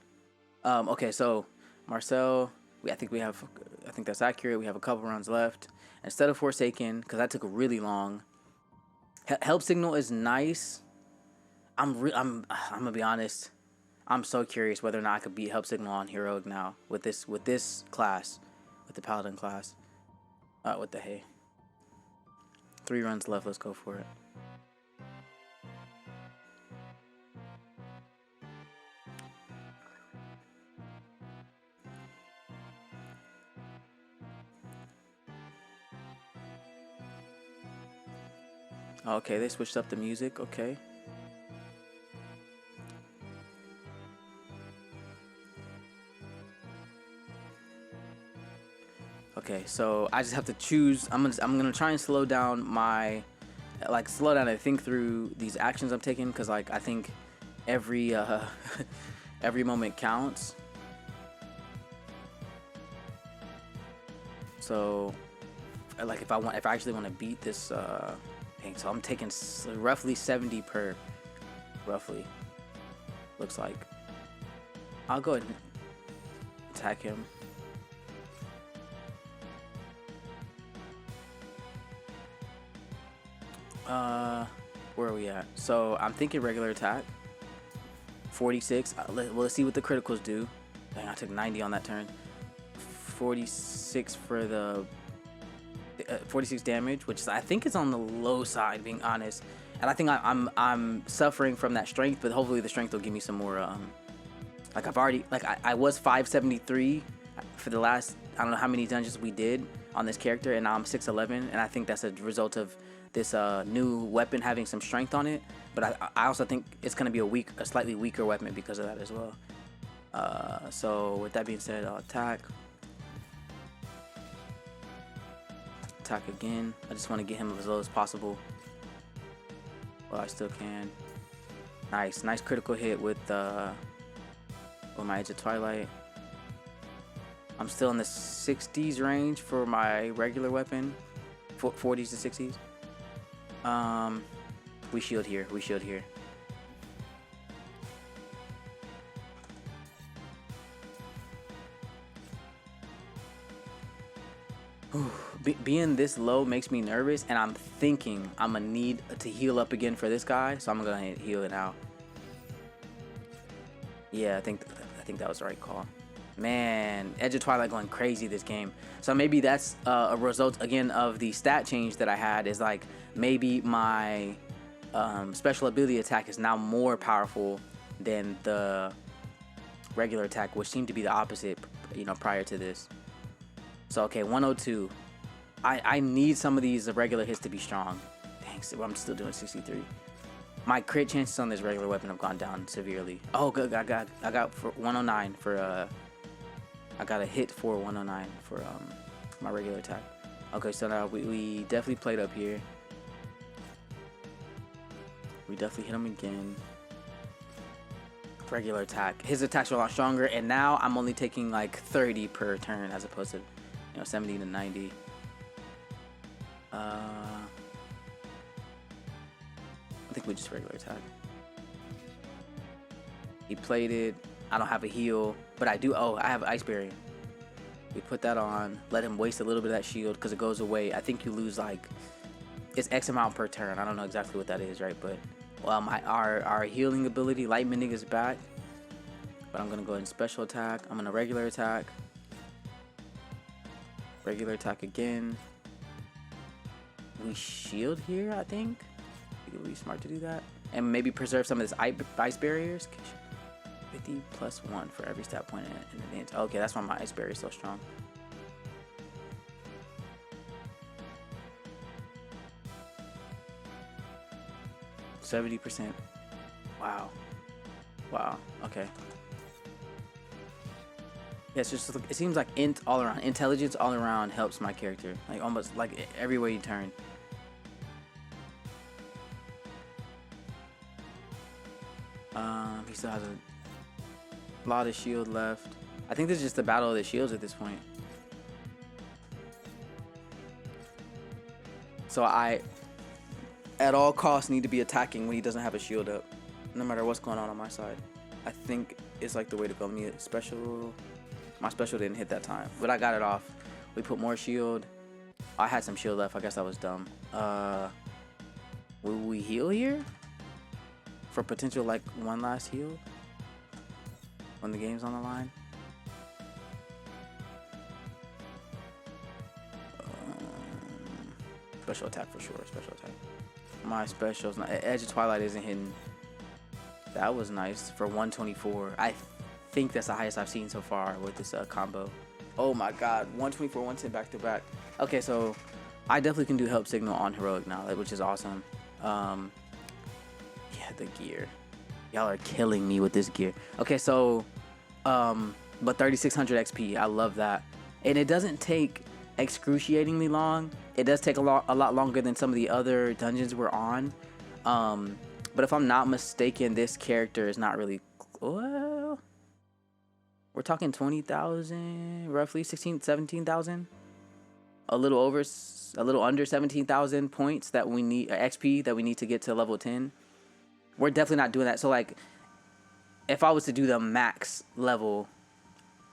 Okay, so Marcel, I think that's accurate. We have a couple runs left. Instead of Forsaken, because that took really long. Help Signal is nice. I'm gonna be honest. I'm so curious whether or not I could beat Help Signal on Heroic now with this class, with the Paladin class. What the hey? 3 runs left. Let's go for it. Okay, they switched up the music. Okay. Okay, so I just have to choose. I'm gonna try and slow down and think through these actions I'm taking, because like I think every every moment counts. So like if I actually want to beat this thing, so I'm taking roughly 70 per, roughly. Looks like. I'll go ahead and attack him. Where are we at? So I'm thinking regular attack. 46. Let's see what the criticals do. Dang, I took 90 on that turn. 46 for the 46 damage, which I think is on the low side, being honest. And I think I'm suffering from that strength, but hopefully the strength will give me some more. Like I was 573 for the last, I don't know how many dungeons we did on this character, and now I'm 611, and I think that's a result of this new weapon having some strength on it. But I also think it's gonna be a slightly weaker weapon because of that as well. So with that being said, I'll attack again. I just want to get him as low as possible. Well, I still can. Nice critical hit with my Edge of Twilight. I'm still in the 60s range for my regular weapon, 40s to 60s. We shield here. Being this low makes me nervous, and I'm thinking I'm gonna need to heal up again for this guy, so I'm gonna heal it now. Yeah, I think that was the right call. Man, Edge of Twilight going crazy this game. So maybe that's a result again of the stat change that I had. Is like maybe my special ability attack is now more powerful than the regular attack, which seemed to be the opposite, prior to this. So okay, 102. I need some of these regular hits to be strong. Dang, so I'm still doing 63. My crit chances on this regular weapon have gone down severely. Oh, good. I got for 109 for I got a hit for 109 for my regular attack. Okay, so now we definitely played up here. We definitely hit him again. Regular attack. His attacks are a lot stronger, and now I'm only taking like 30 per turn as opposed to 70 to 90. I think we just regular attack. He played it. I don't have a heal, but I do. Oh, I have Ice Barrier. We put that on. Let him waste a little bit of that shield because it goes away. I think you lose like it's X amount per turn. I don't know exactly what that is, right? But our healing ability, Light Mending, is back. But I'm gonna go ahead and special attack. I'm gonna regular attack. Regular attack again. We shield here, I think. It would be smart to do that. And maybe preserve some of this ice barriers. 50 plus 1 for every stat point in advance. Okay, that's why my ice barrier is so strong. %. Wow. Okay. Yeah, it's just, it seems like int all around, intelligence all around helps my character. Like almost like every way you turn. He still has a lot of shield left. I think this is just the battle of the shields at this point. So I, at all costs, need to be attacking when he doesn't have a shield up. no matter what's going on my side. I think it's like the way to go. My special didn't hit that time, but I got it off. We put more shield. I had some shield left. I guess that was dumb. Will we heal here for potential like one last heal when the game's on the line? Special attack for sure. Special attack. My specials. Edge of Twilight isn't hitting. That was nice for 124. I think that's the highest I've seen so far with this combo. Oh my god, 124, 110 back to back. Okay, so I definitely can do help signal on heroic now, which is awesome. Yeah, the gear. Y'all are killing me with this gear. Okay, so but 3600 XP, I love that. And it doesn't take excruciatingly long. It does take a lot longer than some of the other dungeons we're on. But if I'm not mistaken, this character is not really, well, we're talking 20,000, roughly 17,000, a little under 17,000 points that we need, XP that we need to get to level 10. We're definitely not doing that. So like, if I was to do the max level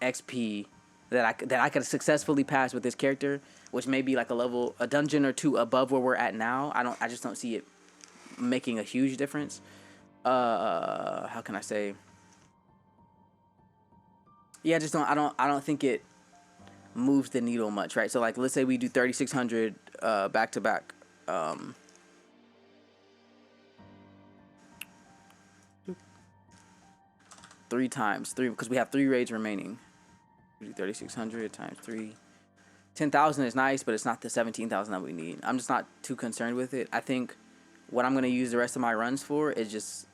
XP that I could successfully pass with this character, which may be like a dungeon or two above where we're at now, I just don't see it making a huge difference. How can I say? Yeah, I don't think it moves the needle much, right? So like, let's say we do 3600 back to back. 3 times 3 because we have 3 raids remaining. We do 3600 times 3. 10,000 is nice, but it's not the 17,000 that we need. I'm just not too concerned with it. I think what I'm going to use the rest of my runs for is just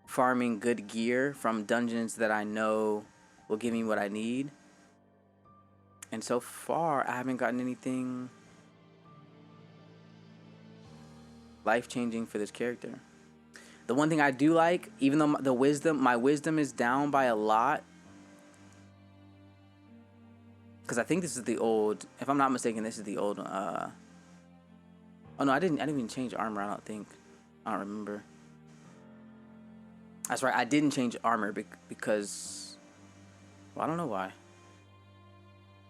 farming good gear from dungeons that I know will give me what I need. And so far, I haven't gotten anything life-changing for this character. The one thing I do like, even though my wisdom is down by a lot, because I think this is the old, if I'm not mistaken, this is the old, oh no, I didn't even change armor, I don't think. I don't remember. That's right, I didn't change armor because, well, I don't know why.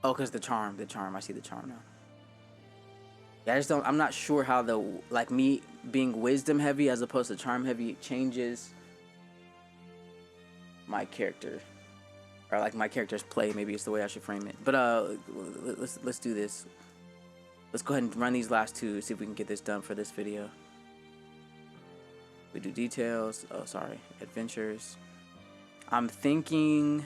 Oh, because the charm, I see the charm now. Yeah, I'm not sure how like me being wisdom heavy as opposed to charm heavy changes my character. Or like my character's play, maybe it's the way I should frame it. But let's do this. Let's go ahead and run these last 2, see if we can get this done for this video. We do details. Oh, sorry. Adventures. I'm thinking,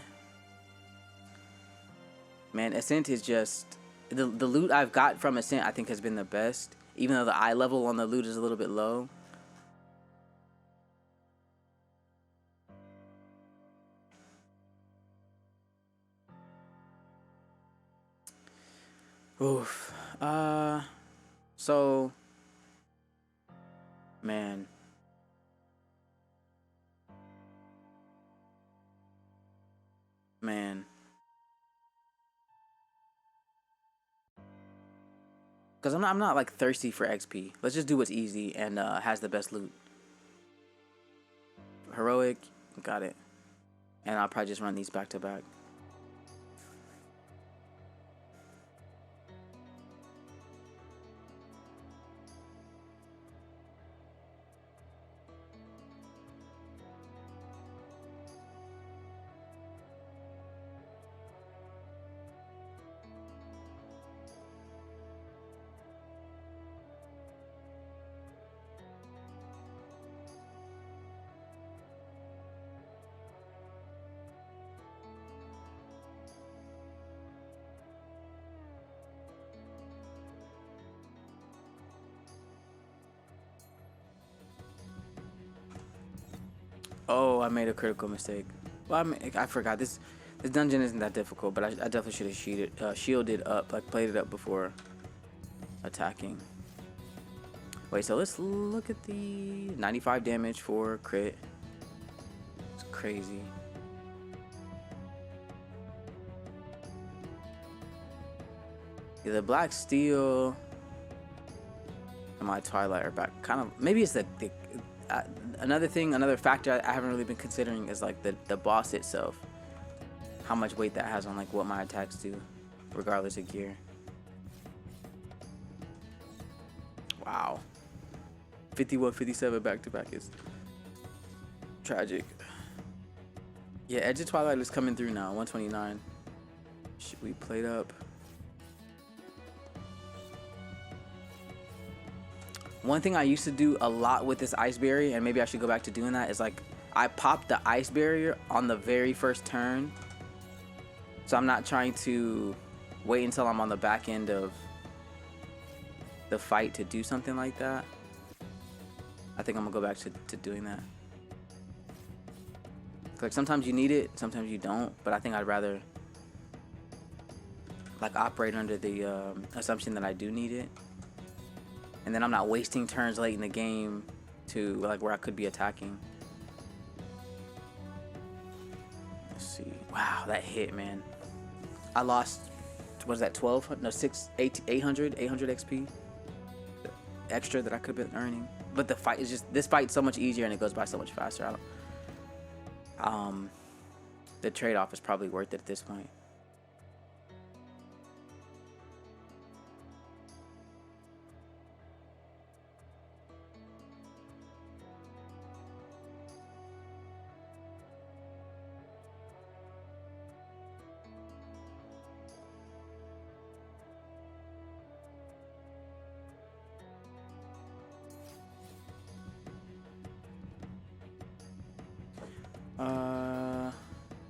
man, Ascent is just, the loot I've got from Ascent I think has been the best, even though the eye level on the loot is a little bit low. Oof. So, man. Because I'm not like thirsty for XP. Let's just do what's easy and has the best loot. Heroic, got it. And I'll probably just run these back to back. Oh, I made a critical mistake. Well, I forgot. This dungeon isn't that difficult, but I definitely should have shielded up, like played it up before attacking. Wait, so let's look at the 95 damage for crit. It's crazy. Yeah, the Black Steel and my Twilight are back. Kind of, maybe it's another factor I haven't really been considering is like the boss itself, how much weight that has on like what my attacks do, regardless of gear. Wow, 51, 57 back to back is tragic. Yeah, Edge of Twilight is coming through now. 129. Should we plate up? One thing I used to do a lot with this ice barrier, and maybe I should go back to doing that, is like I pop the ice barrier on the very first turn. So I'm not trying to wait until I'm on the back end of the fight to do something like that. I think I'm gonna go back to doing that. Like sometimes you need it, sometimes you don't, but I think I'd rather like operate under the assumption that I do need it, and then I'm not wasting turns late in the game to like where I could be attacking. Let's see. Wow, that hit, man. I lost, what is that, 12? No, 800 XP extra that I could have been earning. But the fight is just, this fight's so much easier and it goes by so much faster. The trade-off is probably worth it at this point.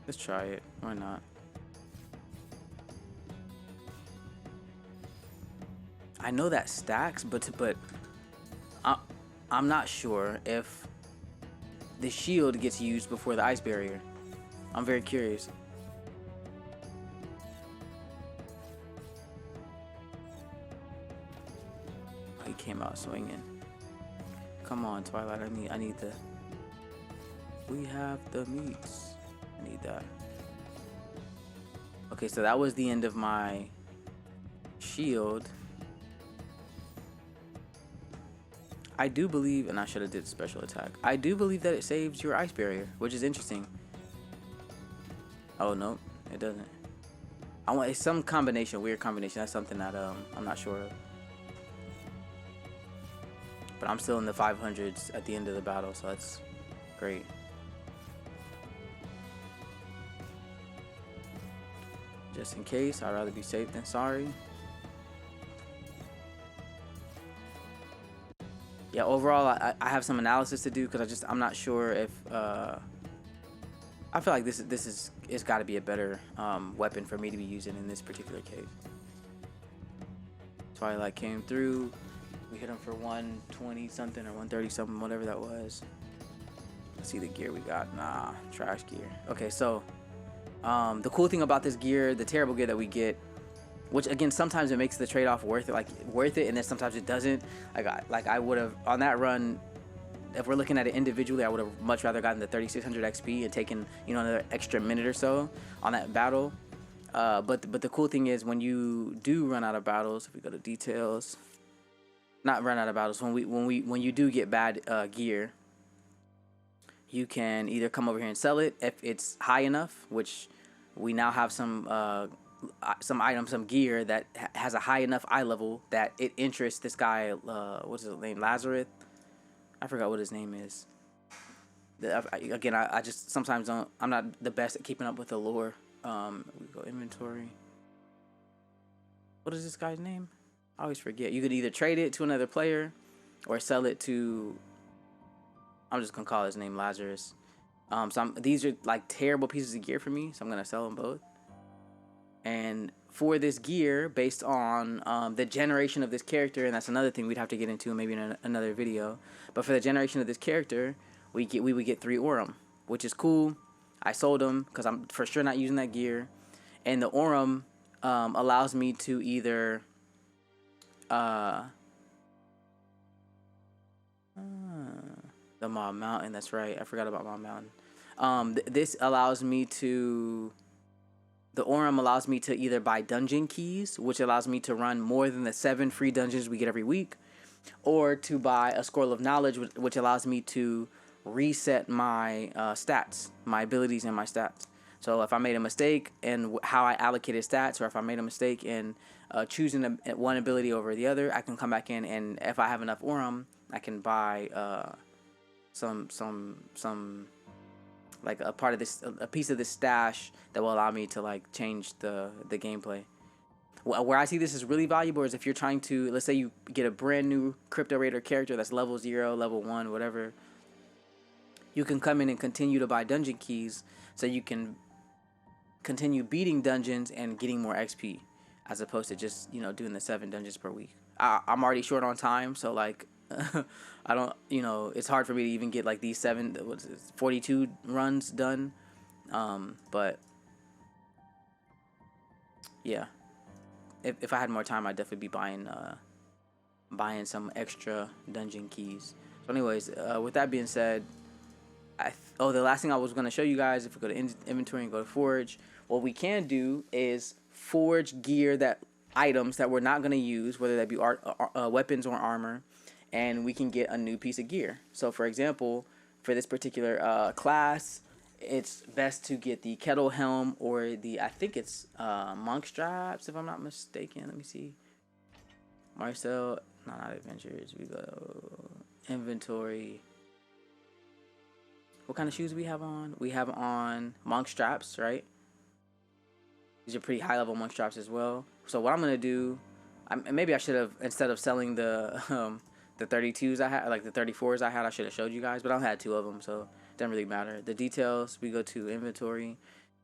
Let's try it. Why not? I know that stacks, but I'm not sure if the shield gets used before the ice barrier. I'm very curious. He came out swinging. Come on, Twilight. I need the. We have the meats. I need that. Okay, so that was the end of my shield. I do believe, and I should have did special attack. I do believe that it saves your ice barrier, which is interesting. Oh no, it doesn't. I want it's some combination, weird combination. That's something that I'm not sure of. But I'm still in the 500s at the end of the battle, so that's great. Just in case, I'd rather be safe than sorry. Yeah, overall, I have some analysis to do because I'm not sure if I feel like this is it's got to be a better weapon for me to be using in this particular case. Twilight came through. We hit him for 120 something or 130 something, whatever that was. Let's see the gear we got. Nah, trash gear. Okay, so the cool thing about this gear, the terrible gear that we get, which again sometimes it makes the trade-off worth it, and then sometimes it doesn't. Like I would have on that run, if we're looking at it individually, I would have much rather gotten the 3600 XP and taken another extra minute or so on that battle. But the cool thing is when you do run out of battles, if we go to details, not run out of battles, when you do get bad gear, you can either come over here and sell it if it's high enough, which we now have some items, some gear that has a high enough eye level that it interests this guy. What's his name? Lazarus. I forgot what his name is. I just sometimes don't. I'm not the best at keeping up with the lore. We go inventory. What is this guy's name? I always forget. You could either trade it to another player or sell it to. I'm just gonna call his name Lazarus. These are like terrible pieces of gear for me, so I'm gonna sell them both. And for this gear, based on the generation of this character, and that's another thing we'd have to get into maybe in another video. But for the generation of this character, we would get 3 Aurum, which is cool. I sold them because I'm for sure not using that gear, and the Aurum allows me to either the Mob Mountain. That's right. I forgot about Mob Mountain. This allows me to. The Aurum allows me to either buy dungeon keys, which allows me to run more than the 7 free dungeons we get every week, or to buy a Scroll of Knowledge, which allows me to reset my stats, my abilities and my stats. So if I made a mistake in how I allocated stats, or if I made a mistake in choosing one ability over the other, I can come back in, and if I have enough Aurum, I can buy some like a part of this, a piece of this stash that will allow me to like change the gameplay. Where I see this is really valuable is if you're trying to, let's say you get a brand new Crypto Raider character that's level 0, level 1, whatever. You can come in and continue to buy dungeon keys so you can continue beating dungeons and getting more XP, as opposed to just, you know, doing the 7 dungeons per week. I'm already short on time, so like I don't, you know, it's hard for me to even get like these 42 runs done. But yeah, if I had more time, I'd definitely be buying some extra dungeon keys. So anyways, with that being said, the last thing I was going to show you guys, if we go to inventory and go to forge, what we can do is forge gear, items that we're not going to use, whether that be weapons or armor, and we can get a new piece of gear. So for example, for this particular class, it's best to get the kettle helm or I think it's monk straps, if I'm not mistaken. Let me see. Marcel, no, not adventures. We go inventory. What kind of shoes we have on? We have on monk straps, right? These are pretty high level monk straps as well. So what I'm gonna do, maybe I should have, instead of selling the 32s I had, like the 34s I had, I should have showed you guys. But I only had 2 of them, so it doesn't really matter. The details, we go to inventory.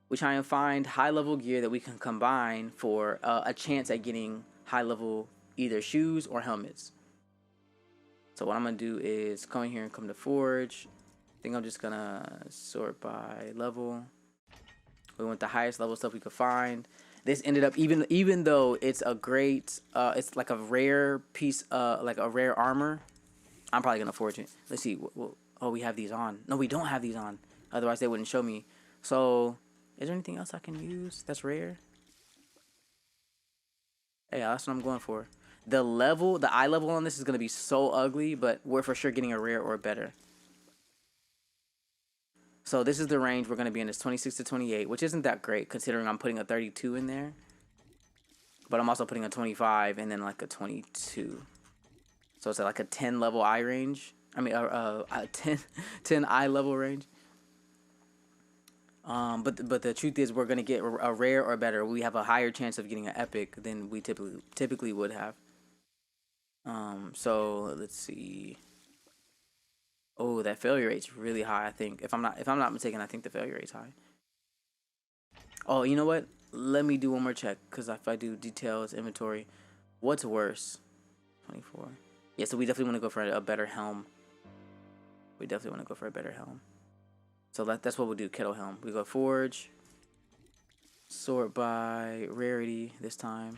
We try and find high level gear that we can combine for a chance at getting high level either shoes or helmets. So what I'm gonna do is come in here and come to forge. I think I'm just gonna sort by level. We want the highest level stuff we could find. This ended up, even though it's a great, it's like a rare piece, like a rare armor, I'm probably gonna forge it. Let's see. Oh, we have these on. No, we don't have these on. Otherwise, they wouldn't show me. So, is there anything else I can use that's rare? Yeah, that's what I'm going for. The eye level on this is gonna be so ugly, but we're for sure getting a rare or better. So this is the range we're going to be in, is 26 to 28, which isn't that great considering I'm putting a 32 in there. But I'm also putting a 25 and then like a 22. So it's like a 10 level eye range. I mean, a 10 eye level range. But the truth is we're going to get a rare or better. We have a higher chance of getting an epic than we typically would have. So let's see. Oh, that failure rate's really high, I think. If I'm not mistaken, I think the failure rate's high. Oh, you know what? Let me do one more check, because if I do details, inventory, what's worse? 24. Yeah, so we definitely want to go for a better helm. We definitely want to go for a better helm. So that's what we'll do, kettle helm. We go forge, sort by rarity this time.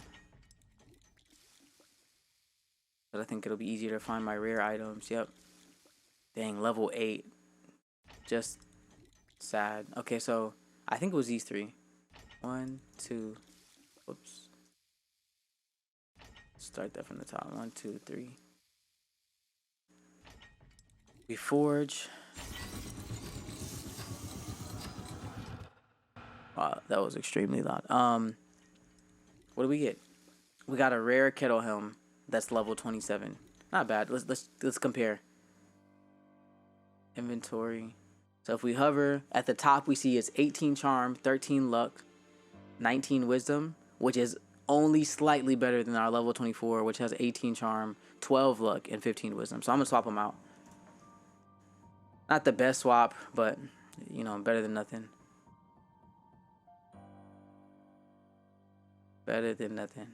But I think it'll be easier to find my rare items. Yep. Dang, level 8. Just sad. Okay, so I think it was these 3. 1, 2. Whoops. Start that from the top. 1, 2, 3. We forge. Wow, that was extremely loud. What do we get? We got a rare kettle helm that's level 27. Not bad. Let's compare. Inventory. So if we hover at the top, we see it's 18 charm, 13 luck, 19 wisdom, which is only slightly better than our level 24, which has 18 charm, 12 luck, and 15 wisdom. So I'm gonna swap them out. Not the best swap, but you know, better than nothing. Better than nothing.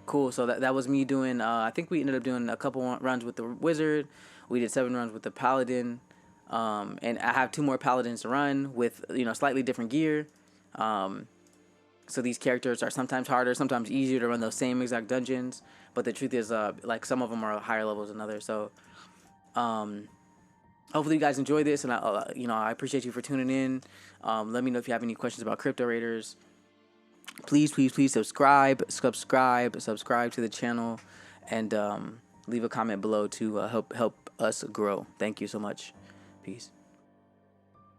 Cool. So that was me doing. I think we ended up doing a couple runs with the wizard. We did 7 runs with the paladin, and I have 2 more paladins to run with, you know, slightly different gear. So these characters are sometimes harder, sometimes easier to run those same exact dungeons. But the truth is, like some of them are higher levels than others. So, hopefully you guys enjoy this, and I appreciate you for tuning in. Let me know if you have any questions about Crypto Raiders. Please subscribe to the channel, and leave a comment below to help us grow. Thank you so much. Peace.